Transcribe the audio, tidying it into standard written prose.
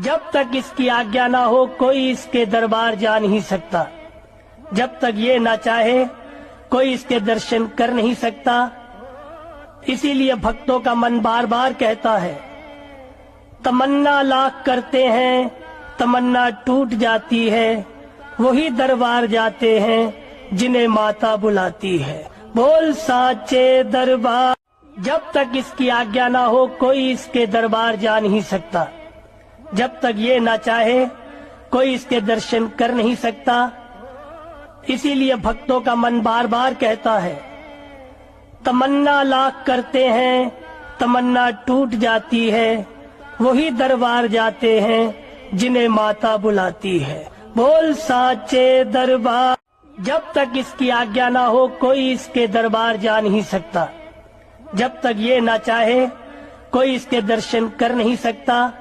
जब तक इसकी आज्ञा ना हो कोई इसके दरबार जा नहीं सकता। जब तक ये ना चाहे कोई इसके दर्शन कर नहीं सकता। इसीलिए भक्तों का मन बार बार कहता है, तमन्ना लाख करते हैं तमन्ना टूट जाती है, वही दरबार जाते हैं जिन्हें माता बुलाती है। बोल साचे दरबार। जब तक इसकी आज्ञा ना हो कोई इसके दरबार जा नहीं सकता। जब तक ये ना चाहे कोई इसके दर्शन कर नहीं सकता। इसीलिए भक्तों का मन बार बार कहता है, तमन्ना लाख करते हैं तमन्ना टूट जाती है, वही दरबार जाते हैं जिन्हें माता बुलाती है। बोल साचे दरबार। जब तक इसकी आज्ञा ना हो कोई इसके दरबार जा नहीं सकता। जब तक ये ना चाहे कोई इसके दर्शन कर नहीं सकता।